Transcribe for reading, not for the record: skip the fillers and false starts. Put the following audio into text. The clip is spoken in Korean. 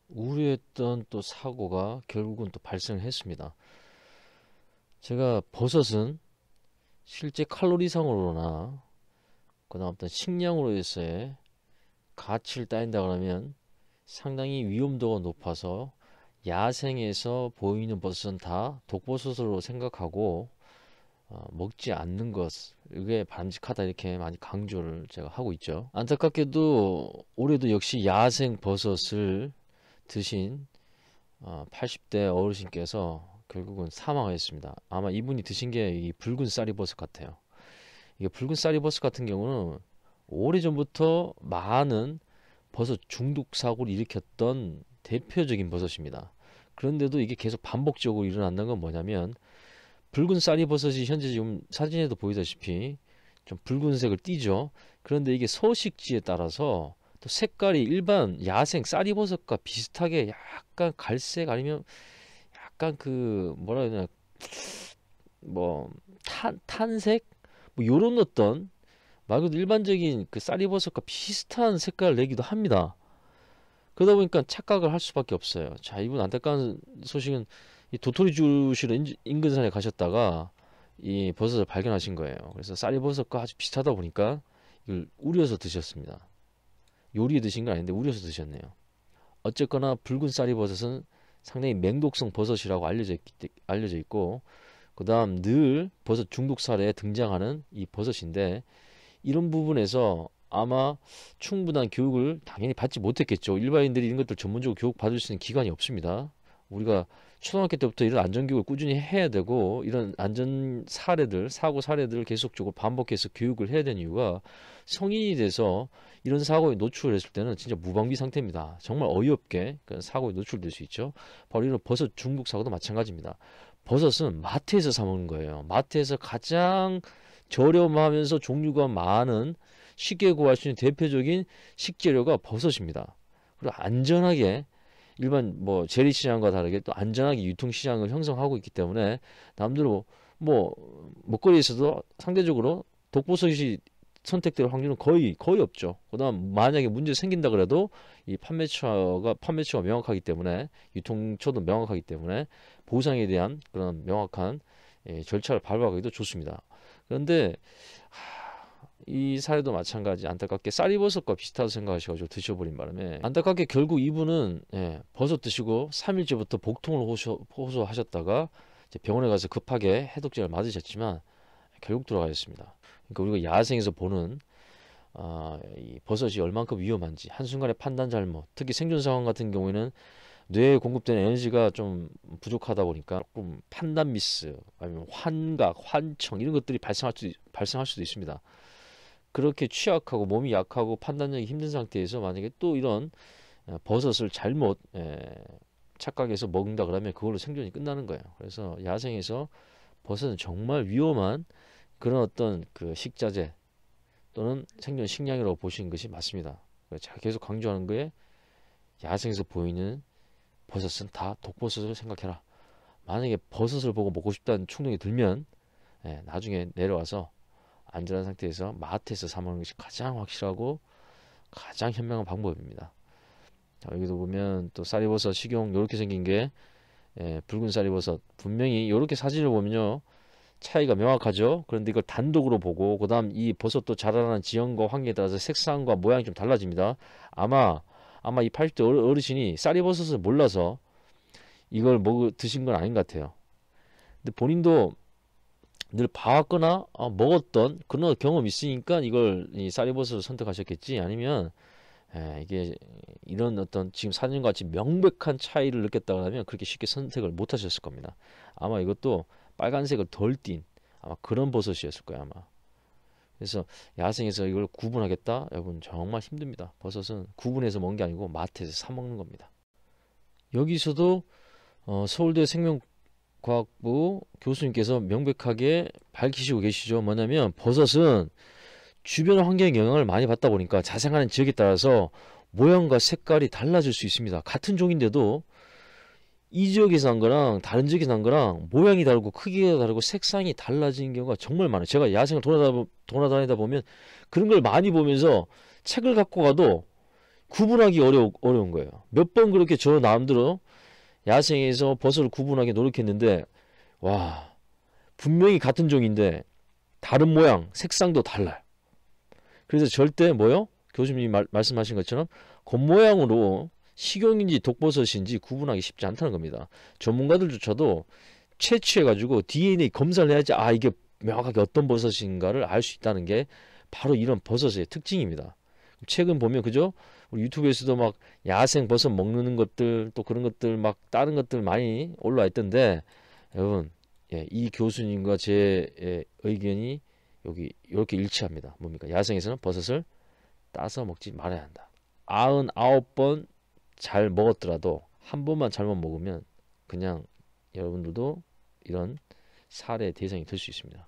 우려했던 또 사고가 결국은 또 발생했습니다. 제가 버섯은 실제 칼로리상으로나 그다음 어떤 식량으로서의 가치를 따진다 그러면 상당히 위험도가 높아서 야생에서 보이는 버섯은 다 독버섯으로 생각하고 먹지 않는 것, 이게 바람직하다 이렇게 많이 강조를 제가 하고 있죠. 안타깝게도 올해도 역시 야생 버섯을 드신 80대 어르신께서 결국은 사망하였습니다. 아마 이분이 드신 게 이 붉은 쌀이버섯 같아요. 이게 붉은 쌀이버섯 같은 경우는 오래전부터 많은 버섯 중독 사고를 일으켰던 대표적인 버섯입니다. 그런데도 이게 계속 반복적으로 일어난다는 건 뭐냐면, 붉은 쌀이버섯이 현재 지금 사진에도 보이다시피 좀 붉은색을 띠죠. 그런데 이게 서식지에 따라서 또 색깔이 일반 야생 쌀이버섯과 비슷하게 약간 갈색 아니면 약간 그 뭐라 해야 되나, 뭐 탄색 뭐 요런 어떤 말 그대로 일반적인 그 쌀이버섯과 비슷한 색깔을 내기도 합니다. 그러다 보니까 착각을 할 수밖에 없어요. 자, 이분 안타까운 소식은 이 도토리 주시러 인근산에 가셨다가 이 버섯을 발견하신 거예요. 그래서 쌀이버섯과 아주 비슷하다 보니까 이걸 우려서 드셨습니다. 요리에 드신 건 아닌데 우려서 드셨네요. 어쨌거나 붉은 쌀이버섯은 상당히 맹독성 버섯이라고 알려져 있고, 그 다음 늘 버섯 중독 사례에 등장하는 이 버섯인데, 이런 부분에서 아마 충분한 교육을 당연히 받지 못했겠죠. 일반인들이 이런 것들 전문적으로 교육 받을 수 있는 기관이 없습니다. 우리가 초등학교 때부터 이런 안전교육을 꾸준히 해야 되고, 이런 안전 사례들, 사고 사례들을 계속적으로 반복해서 교육을 해야 되는 이유가, 성인이 돼서 이런 사고에 노출했을 때는 진짜 무방비 상태입니다. 정말 어이없게 사고에 노출될 수 있죠. 바로 이런 버섯 중독 사고도 마찬가지입니다. 버섯은 마트에서 사 먹는 거예요. 마트에서 가장 저렴하면서 종류가 많은, 쉽게 구할 수 있는 대표적인 식재료가 버섯입니다. 그리고 안전하게 일반 뭐 재래시장과 다르게 또 안전하게 유통시장을 형성하고 있기 때문에 남들은 뭐 먹거리에서도 상대적으로 독버섯이 선택될 확률은 거의 없죠. 그다음 만약에 문제 생긴다 그래도 이 판매처가 명확하기 때문에, 유통처도 명확하기 때문에 보상에 대한 그런 명확한 절차를 밟아가기도 좋습니다. 그런데 이 사례도 마찬가지, 안타깝게 쌀이버섯과 비슷하다고 생각하셔가지고 드셔버린 바람에 안타깝게 결국 이분은 버섯 드시고 3일째부터 복통을 호소하셨다가 이제 병원에 가서 급하게 해독제를 맞으셨지만 결국 돌아가셨습니다. 그러니까 우리가 야생에서 보는 이 버섯이 얼만큼 위험한지 한순간의 판단 잘못, 특히 생존 상황 같은 경우에는 뇌에 공급되는 에너지가 좀 부족하다 보니까 조금 판단 미스 아니면 환각, 환청 이런 것들이 발생할 수도 있습니다. 그렇게 취약하고 몸이 약하고 판단력이 힘든 상태에서 만약에 또 이런 버섯을 잘못 착각해서 먹는다 그러면 그걸로 생존이 끝나는 거예요. 그래서 야생에서 버섯은 정말 위험한 그런 어떤 그 식자재 또는 생존 식량이라고 보시는 것이 맞습니다. 제가 계속 강조하는 거에, 야생에서 보이는 버섯은 다 독버섯을 생각해라. 만약에 버섯을 보고 먹고 싶다는 충동이 들면 나중에 내려와서 안전한 상태에서 마트에서 사 먹는 것이 가장 확실하고 가장 현명한 방법입니다. 자, 여기도 보면 또 쌀이버섯 식용 이렇게 생긴 게 붉은 쌀이버섯, 분명히 이렇게 사진을 보면요 차이가 명확하죠. 그런데 이걸 단독으로 보고 그 다음 이 버섯도 자라나는 지형과 환경에 따라서 색상과 모양이 좀 달라집니다. 아마 이 80대 어르신이 쌀이버섯을 몰라서 이걸 드신 건 아닌 것 같아요. 근데 본인도 늘 봐왔거나 먹었던 그런 경험이 있으니까 이걸 이 쌀이버섯을 선택하셨겠지, 아니면 이게 이런 어떤 지금 사진과 같이 명백한 차이를 느꼈다고 하면 그렇게 쉽게 선택을 못 하셨을 겁니다. 아마 이것도 빨간색을 덜 띤 아마 그런 버섯이었을 거예요, 아마. 그래서 야생에서 이걸 구분하겠다? 여러분 정말 힘듭니다. 버섯은 구분해서 먹는 게 아니고 마트에서 사 먹는 겁니다. 여기서도 서울대 생명과학부 교수님께서 명백하게 밝히시고 계시죠. 뭐냐면 버섯은 주변 환경의 영향을 많이 받다 보니까 자생하는 지역에 따라서 모양과 색깔이 달라질 수 있습니다. 같은 종인데도 이 지역에서 난 거랑 다른 지역에서 난 거랑 모양이 다르고 크기가 다르고 색상이 달라지는 경우가 정말 많아요. 제가 야생을 돌아다니다 보면 그런 걸 많이 보면서 책을 갖고 가도 구분하기 어려운 거예요. 몇 번 그렇게 저 나름대로 야생에서 버섯을 구분하기 노력했는데 와 분명히 같은 종인데 다른 모양, 색상도 달라요. 그래서 절대 뭐요? 교수님이 말씀하신 것처럼 겉모양으로 식용인지 독버섯인지 구분하기 쉽지 않다는 겁니다. 전문가들조차도 채취해가지고 DNA 검사를 해야지 아 이게 명확하게 어떤 버섯인가를 알 수 있다는 게 바로 이런 버섯의 특징입니다. 최근 보면 그죠? 우리 유튜브에서도 막 야생 버섯 먹는 것들 또 그런 것들 막 다른 것들 많이 올라와 있던데 여러분 예, 이 교수님과 제 의견이 여기 이렇게 일치합니다. 뭡니까? 야생에서는 버섯을 따서 먹지 말아야 한다. 99번 잘 먹었더라도 한 번만 잘못 먹으면 그냥 여러분들도 이런 살해 대상이 될 수 있습니다.